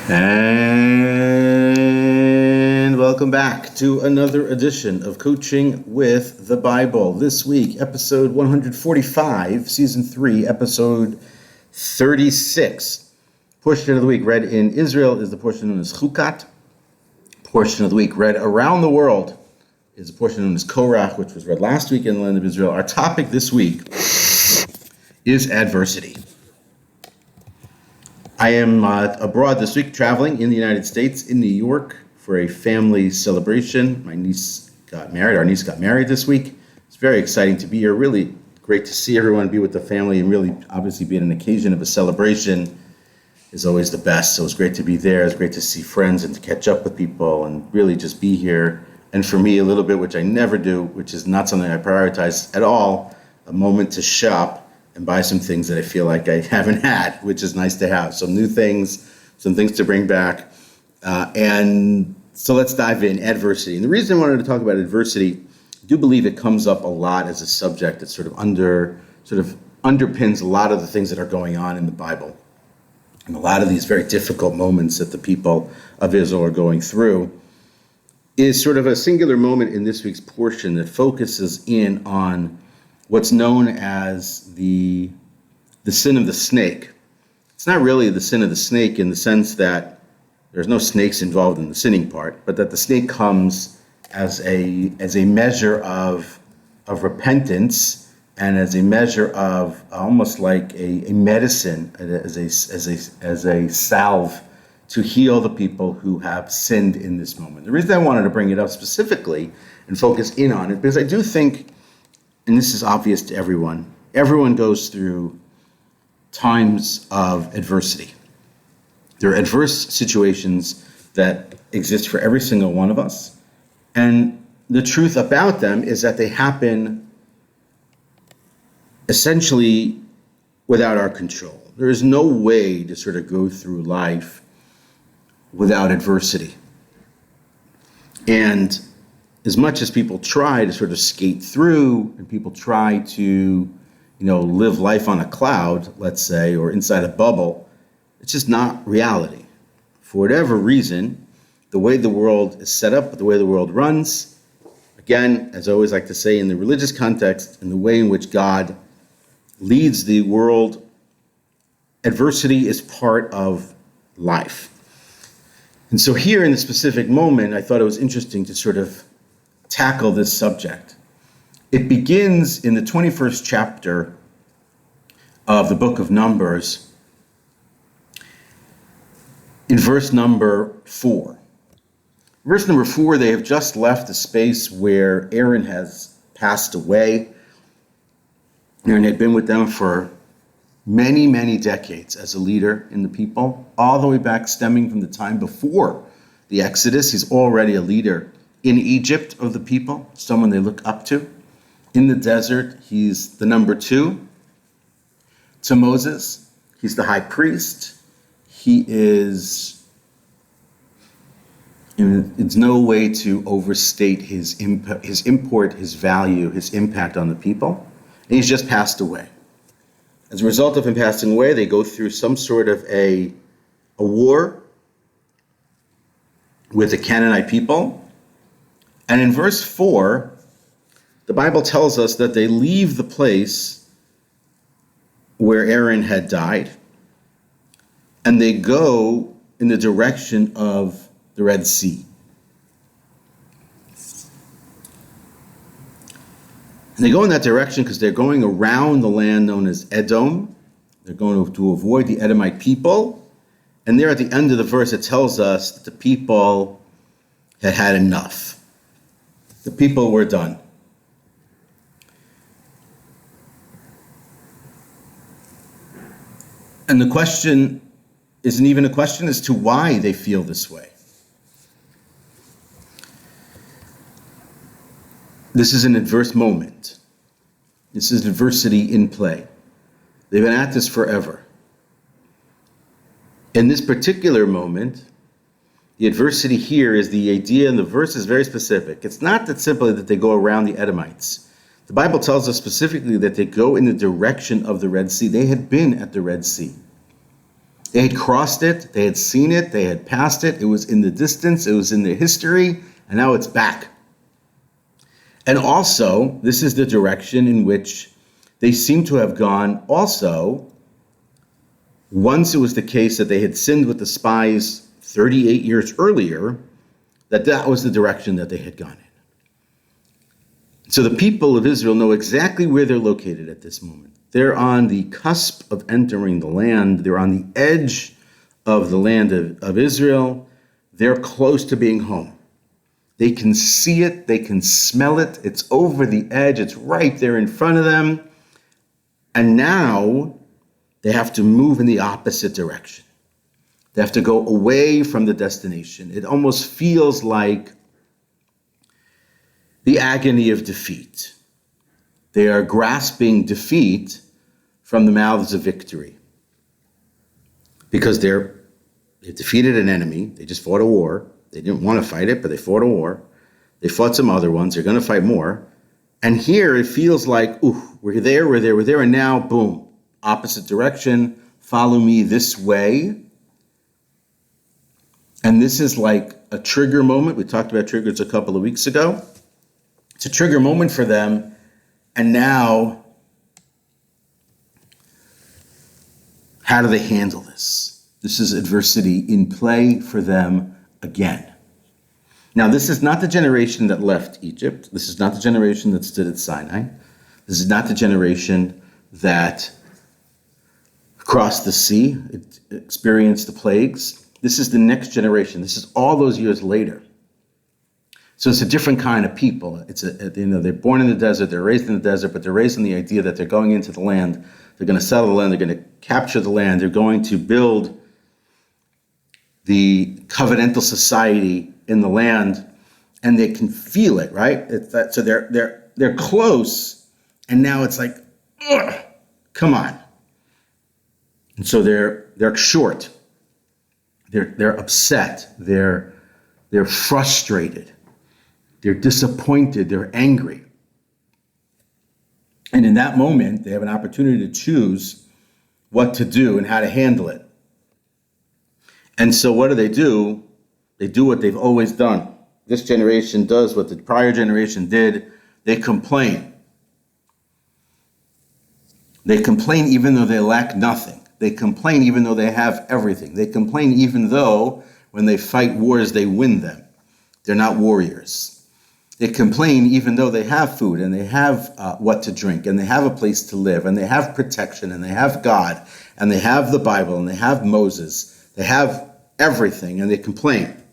And welcome back to another edition of Coaching with the Bible. This week, episode 145, season 3, episode 36. Portion of the week read in Israel is the portion known as Chukat. Portion of the week read around the world is the portion known as Korach, which was read last week in the land of Israel. Our topic this week is adversity. I am abroad this week, traveling in the United States, in New York, for a family celebration. Our niece got married this week. It's very exciting to be here. Really great to see everyone, be with the family, and really, obviously, be an occasion of a celebration is always the best. So it's great to be there. It's great to see friends and to catch up with people and really just be here. And for me, a little bit, which I never do, which is not something I prioritize at all, a moment to shop and buy some things that I feel like I haven't had, which is nice to have. Some new things, some things to bring back. And so let's dive in, adversity. And the reason I wanted to talk about adversity, I do believe it comes up a lot as a subject that sort of underpins a lot of the things that are going on in the Bible. And a lot of these very difficult moments that the people of Israel are going through is sort of a singular moment in this week's portion that focuses in on what's known as the sin of the snake. It's not really the sin of the snake in the sense that there's no snakes involved in the sinning part, but that the snake comes as a measure of repentance and as a measure of almost like a medicine, as a salve to heal the people who have sinned in this moment. The reason I wanted to bring it up specifically and focus in on it, because I do think, and this is obvious to everyone goes through times of adversity. There are adverse situations that exist for every single one of us. And the truth about them is that they happen essentially without our control. There is no way to sort of go through life without adversity. And as much as people try to sort of skate through and people try to, live life on a cloud, let's say, or inside a bubble, it's just not reality. For whatever reason, the way the world is set up, the way the world runs, again, as I always like to say in the religious context, and the way in which God leads the world, adversity is part of life. And so here in the specific moment, I thought it was interesting to sort of tackle this subject. It begins in the 21st chapter of the book of Numbers, in verse number 4. Verse number 4, they have just left the space where Aaron has passed away. Aaron had been with them for many, many decades as a leader in the people, all the way back stemming from the time before the Exodus. He's already a leader in Egypt of the people, someone they look up to. In the desert, he's the number 2 to Moses. He's the high priest. He is, it's no way to overstate his import, his value, his impact on the people. And he's just passed away. As a result of him passing away, they go through some sort of a war with the Canaanite people. And in verse 4, the Bible tells us that they leave the place where Aaron had died, and they go in the direction of the Red Sea. And they go in that direction because they're going around the land known as Edom. They're going to avoid the Edomite people. And there at the end of the verse, it tells us that the people had had enough. The people were done. And the question isn't even a question as to why they feel this way. This is an adverse moment. This is adversity in play. They've been at this forever. In this particular moment, the adversity here is the idea, and the verse is very specific. It's not that simply that they go around the Edomites. The Bible tells us specifically that they go in the direction of the Red Sea. They had been at the Red Sea. They had crossed it, they had seen it, they had passed it, it was in the distance, it was in their history, and now it's back. And also, this is the direction in which they seem to have gone also once it was the case that they had sinned with the spies 38 years earlier, that was the direction that they had gone in. So the people of Israel know exactly where they're located at this moment. They're on the cusp of entering the land. They're on the edge of the land of Israel. They're close to being home. They can see it. They can smell it. It's over the edge. It's right there in front of them. And now they have to move in the opposite direction. They have to go away from the destination. It almost feels like the agony of defeat. They are grasping defeat from the mouths of victory. Because they defeated an enemy. They just fought a war. They didn't want to fight it, but they fought a war. They fought some other ones. They're going to fight more. And here it feels like, ooh, we're there, and now, boom, opposite direction. Follow me this way. And this is like a trigger moment. We talked about triggers a couple of weeks ago. It's a trigger moment for them. And now, how do they handle this? This is adversity in play for them again. Now, this is not the generation that left Egypt. This is not the generation that stood at Sinai. This is not the generation that crossed the sea, experienced the plagues. This is the next generation. This is all those years later. So it's a different kind of people. They're born in the desert, they're raised in the desert, but they're raised in the idea that they're going into the land, they're going to settle the land, they're going to capture the land, they're going to build the covenantal society in the land, and they can feel it, right? So they're close, and now it's like, ugh, come on. And so they're short, they're upset, they're frustrated. They're disappointed, they're angry. And in that moment, they have an opportunity to choose what to do and how to handle it. And so what do? They do what they've always done. This generation does what the prior generation did. They complain. They complain even though they lack nothing. They complain even though they have everything. They complain even though when they fight wars, they win them. They're not warriors. They complain even though they have food and they have what to drink and they have a place to live and they have protection and they have God and they have the Bible and they have Moses. They have everything and they complain.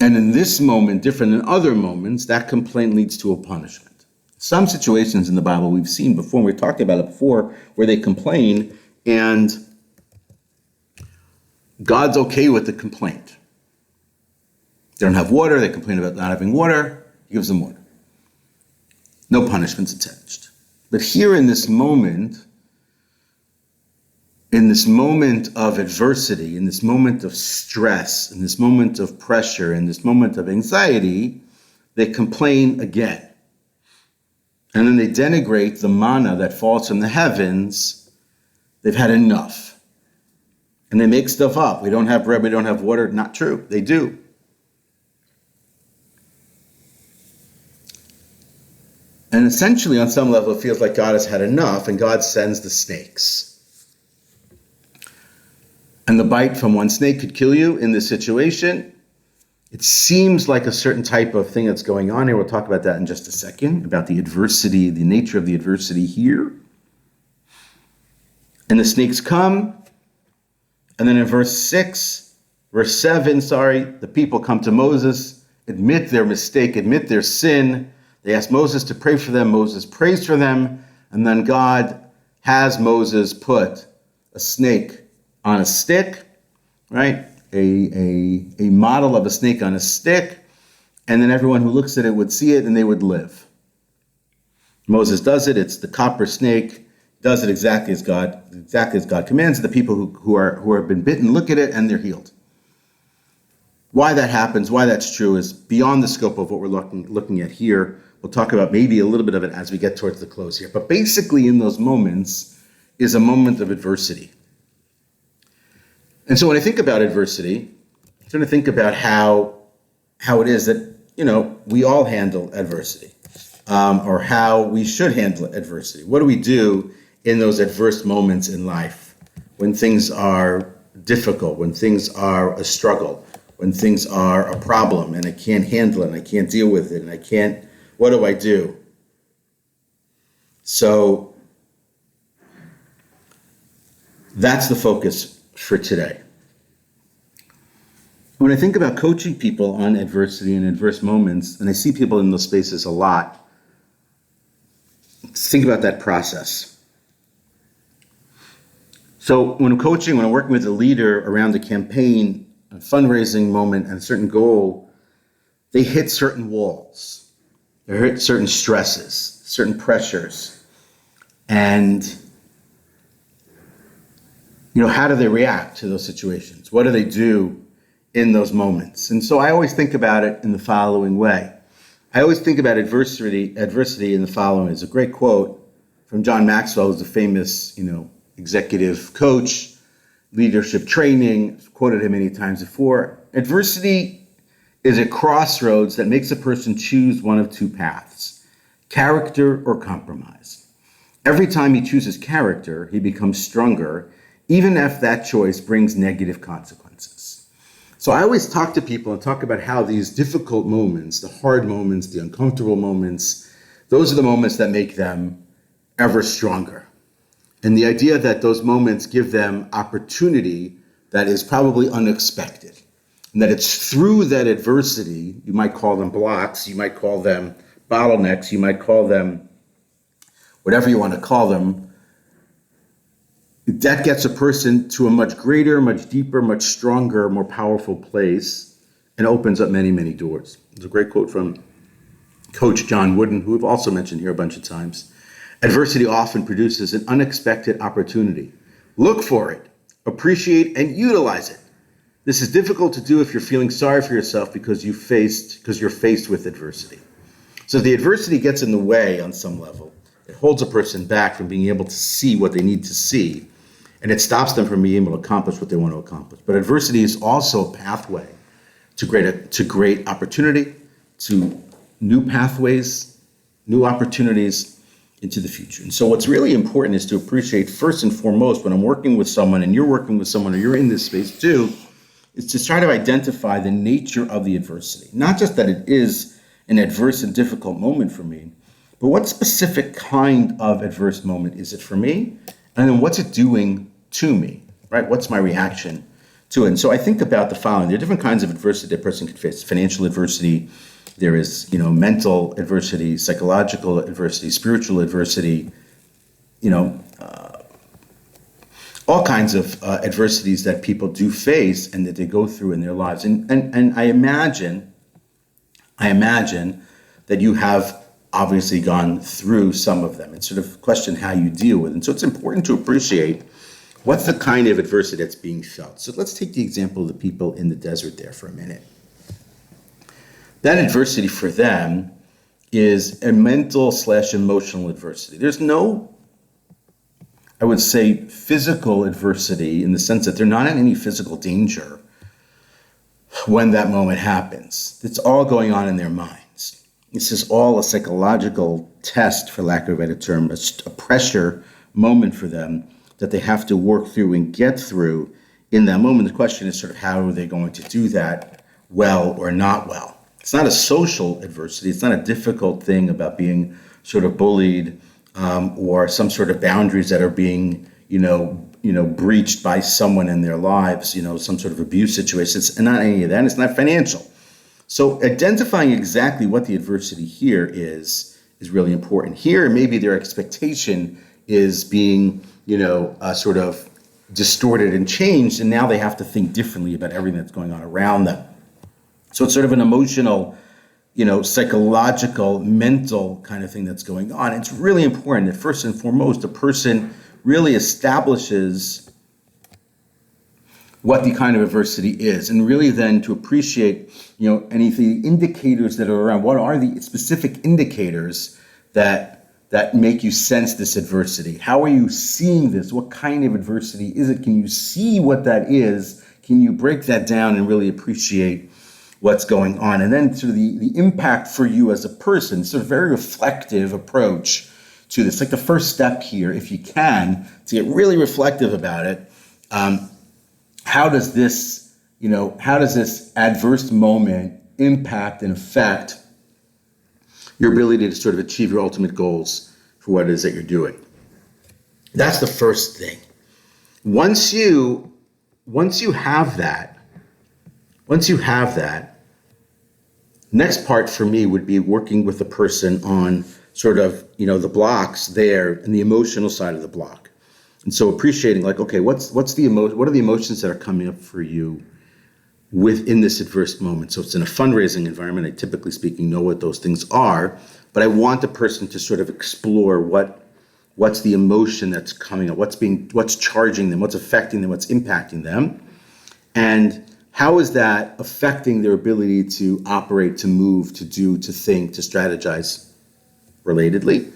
And in this moment, different than other moments, that complaint leads to a punishment. Some situations in the Bible we've seen before, and we've talked about it before, where they complain and God's okay with the complaint. They don't have water, they complain about not having water, he gives them water. No punishments attached. But here in this moment of adversity, in this moment of stress, in this moment of pressure, in this moment of anxiety, they complain again. And then they denigrate the manna that falls from the heavens. They've had enough. And they make stuff up. We don't have bread, we don't have water. Not true. They do. And essentially, on some level, it feels like God has had enough, and God sends the snakes. And the bite from one snake could kill you in this situation. It seems like a certain type of thing that's going on here. We'll talk about that in just a second, about the adversity, the nature of the adversity here. And the snakes come, and then in verse 7, the people come to Moses, admit their mistake, admit their sin. They ask Moses to pray for them. Moses prays for them. And then God has Moses put a snake on a stick, right? A model of a snake on a stick. And then everyone who looks at it would see it and they would live. Moses does it. It's the copper snake. Does it exactly as God commands. The people who have been bitten look at it and they're healed. Why that happens, why that's true, is beyond the scope of what we're looking at here. We'll talk about maybe a little bit of it as we get towards the close here. But basically in those moments is a moment of adversity. And so when I think about adversity, I'm trying to think about how it is that, we all handle adversity, or how we should handle adversity. What do we do in those adverse moments in life when things are difficult, when things are a struggle, when things are a problem and I can't handle it and I can't deal with it and what do I do? So that's the focus for today. When I think about coaching people on adversity and adverse moments, and I see people in those spaces a lot, think about that process. So when I'm coaching, when I'm working with a leader around a campaign, a fundraising moment, and a certain goal, they hit certain walls. They hit certain stresses, certain pressures. And, how do they react to those situations? What do they do in those moments? And so I always think about it in the following way. I always think about adversity in the following. It's a great quote from John Maxwell, who's a famous, executive coach, leadership training. I've quoted him many times before. Adversity is a crossroads that makes a person choose one of two paths: character or compromise. Every time he chooses character, he becomes stronger, even if that choice brings negative consequences. So I always talk to people and talk about how these difficult moments, the hard moments, the uncomfortable moments, those are the moments that make them ever stronger. And the idea that those moments give them opportunity that is probably unexpected. And that it's through that adversity, you might call them blocks, you might call them bottlenecks, you might call them whatever you want to call them, that gets a person to a much greater, much deeper, much stronger, more powerful place and opens up many, many doors. There's a great quote from Coach John Wooden, who we've also mentioned here a bunch of times. Adversity often produces an unexpected opportunity. Look for it, appreciate, and utilize it. This is difficult to do if you're feeling sorry for yourself because you're faced with adversity. So the adversity gets in the way on some level. It holds a person back from being able to see what they need to see, and it stops them from being able to accomplish what they want to accomplish. But adversity is also a pathway to great opportunity, to new pathways, new opportunities into the future. And so what's really important is to appreciate, first and foremost, when I'm working with someone and you're working with someone or you're in this space too, is to try to identify the nature of the adversity. Not just that it is an adverse and difficult moment for me, but what specific kind of adverse moment is it for me? And then what's it doing to me, right? What's my reaction to it? And so I think about the following. There are different kinds of adversity that a person can face. Financial adversity, there is, mental adversity, psychological adversity, spiritual adversity, all kinds of adversities that people do face and that they go through in their lives. And I imagine that you have obviously gone through some of them and sort of question how you deal with it. And so it's important to appreciate what's the kind of adversity that's being felt. So let's take the example of the people in the desert there for a minute. That adversity for them is a mental/emotional adversity. There's no, I would say, physical adversity in the sense that they're not in any physical danger when that moment happens. It's all going on in their minds. This is all a psychological test, for lack of a better term, a pressure moment for them that they have to work through and get through in that moment. The question is sort of how are they going to do that well or not well? It's not a social adversity. It's not a difficult thing about being sort of bullied or some sort of boundaries that are being, breached by someone in their lives, some sort of abuse situation. It's not any of that. It's not financial. So identifying exactly what the adversity here is really important. Here, maybe their expectation is being, sort of distorted and changed, and now they have to think differently about everything that's going on around them. So it's sort of an emotional, psychological, mental kind of thing that's going on. It's really important that first and foremost, a person really establishes what the kind of adversity is, and really then to appreciate, any of the indicators that are around. What are the specific indicators that make you sense this adversity? How are you seeing this? What kind of adversity is it? Can you see what that is? Can you break that down and really appreciate what's going on? And then sort of the impact for you as a person. It's a very reflective approach to this. Like the first step here, if you can, to get really reflective about it. How does this adverse moment impact and affect your ability to sort of achieve your ultimate goals for what it is that you're doing? That's the first thing. Once you have that, next part for me would be working with the person on sort of, the blocks there and the emotional side of the block. And so appreciating, like, okay, what are the emotions that are coming up for you within this adverse moment? So it's in a fundraising environment. I typically speaking know what those things are, but I want the person to sort of explore what's the emotion that's coming up, what's charging them, what's affecting them, what's impacting them, and how is that affecting their ability to operate, to move, to do, to think, to strategize relatedly.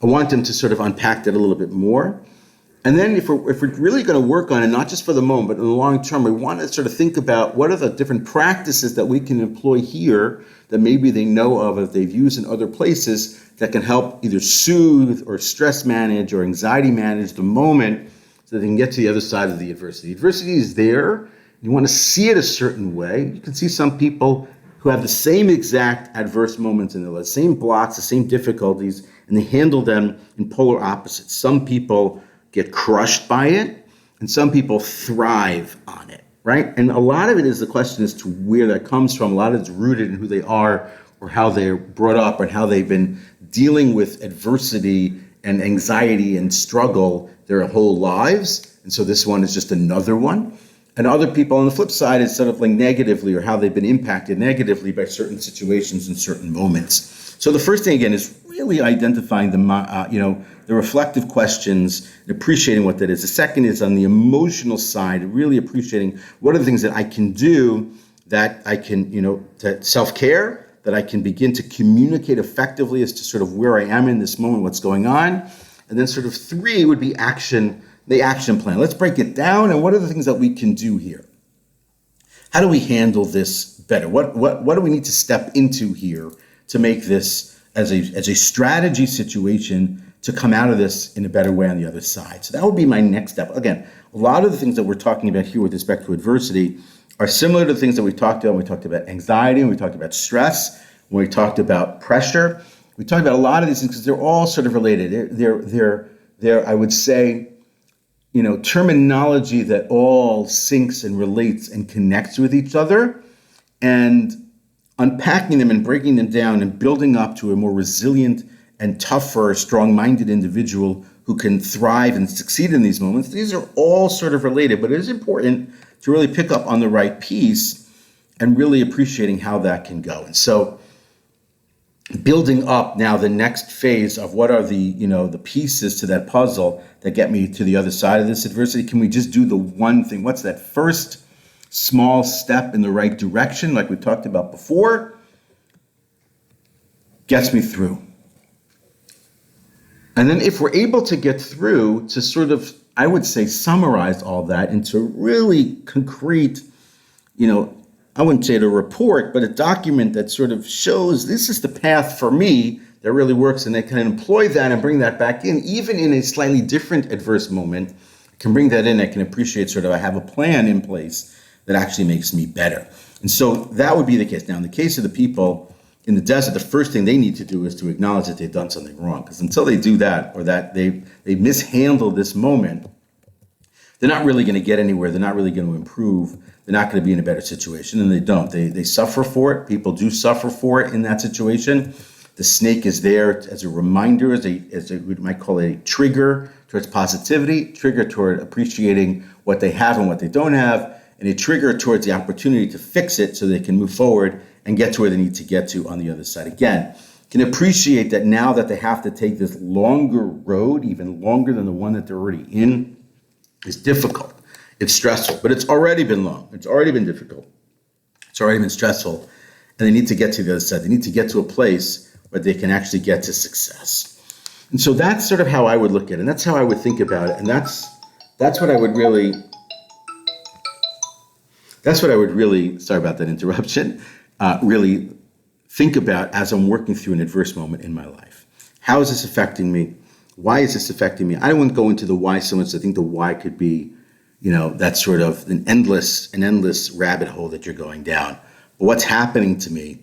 I want them to sort of unpack that a little bit more. And then if we're really going to work on it, not just for the moment, but in the long term, we want to sort of think about what are the different practices that we can employ here that maybe they know of, that they've used in other places, that can help either soothe or stress manage or anxiety manage the moment so they can get to the other side of the adversity. Adversity is there. You want to see it a certain way. You can see some people who have the same exact adverse moments in their life, same blocks, the same difficulties, and they handle them in polar opposites. Some people get crushed by it, and some people thrive on it, right? And a lot of it is the question as to where that comes from. A lot of it's rooted in who they are or how they're brought up and how they've been dealing with adversity and anxiety and struggle their whole lives. And so this one is just another one. And other people on the flip side is sort of like negatively, or how they've been impacted negatively by certain situations and certain moments. So the first thing, again, is really identifying the reflective questions and appreciating what that is. The second is on the emotional side, really appreciating what are the things that I can do that I can, to self-care, that I can begin to communicate effectively as to sort of where I am in this moment, what's going on. And then sort of 3 would be the action plan. Let's break it down, and what are the things that we can do here? How do we handle this better? What do we need to step into here to make this as a strategy situation to come out of this in a better way on the other side? So that would be my next step. Again, a lot of the things that we're talking about here with respect to adversity are similar to the things that we talked about when we talked about anxiety, when we talked about stress, when we talked about pressure. We talked about a lot of these things because they're all sort of related. They're I would say, terminology that all syncs and relates and connects with each other, and unpacking them and breaking them down and building up to a more resilient and tougher, strong-minded individual who can thrive and succeed in these moments. These are all sort of related, but it is important to really pick up on the right piece and really appreciating how that can go. And so building up now the next phase of what are the pieces to that puzzle that get me to the other side of this adversity. Can we just do the one thing? What's that first small step in the right direction, like we talked about before, gets me through? And then if we're able to get through to sort of, I would say, summarize all that into really concrete, I wouldn't say a report, but a document that sort of shows this is the path for me that really works, and they can employ that and bring that back in, even in a slightly different adverse moment. I can bring that in. I can appreciate sort of I have a plan in place that actually makes me better. And so that would be the case. Now, in the case of the people in the desert, the first thing they need to do is to acknowledge that they've done something wrong, because until they do that, or that they mishandled this moment, they're not really going to get anywhere. They're not really going to improve. They're not going to be in a better situation, and they don't. They suffer for it. People do suffer for it in that situation. The snake is there as a reminder, as we might call it, a trigger towards positivity, trigger toward appreciating what they have and what they don't have, and a trigger towards the opportunity to fix it so they can move forward and get to where they need to get to on the other side. Again, can appreciate that now that they have to take this longer road, even longer than the one that they're already in, is difficult. It's stressful, but it's already been long. It's already been difficult. It's already been stressful. And they need to get to the other side. They need to get to a place where they can actually get to success. And so that's sort of how I would look at it. And that's how I would think about it. And that's what I would really, sorry about that interruption, really think about as I'm working through an adverse moment in my life. How is this affecting me? Why is this affecting me? I don't want to go into the why so much. I think the why could be, that's sort of an endless rabbit hole that you're going down. But what's happening to me,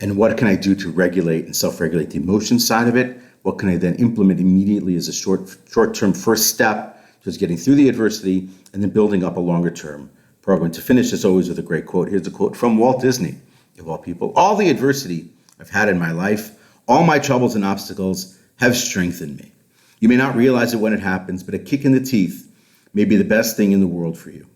and what can I do to regulate and self-regulate the emotion side of it? What can I then implement immediately as a short-term first step towards getting through the adversity and then building up a longer-term program? To finish as always with a great quote. Here's a quote from Walt Disney, of all people. All the adversity I've had in my life, all my troubles and obstacles have strengthened me. You may not realize it when it happens, but a kick in the teeth may be the best thing in the world for you.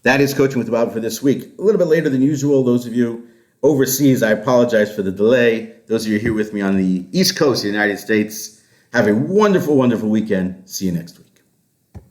That is Coaching with Bob for this week. A little bit later than usual. Those of you overseas, I apologize for the delay. Those of you here with me on the East Coast of the United States, have a wonderful, wonderful weekend. See you next week.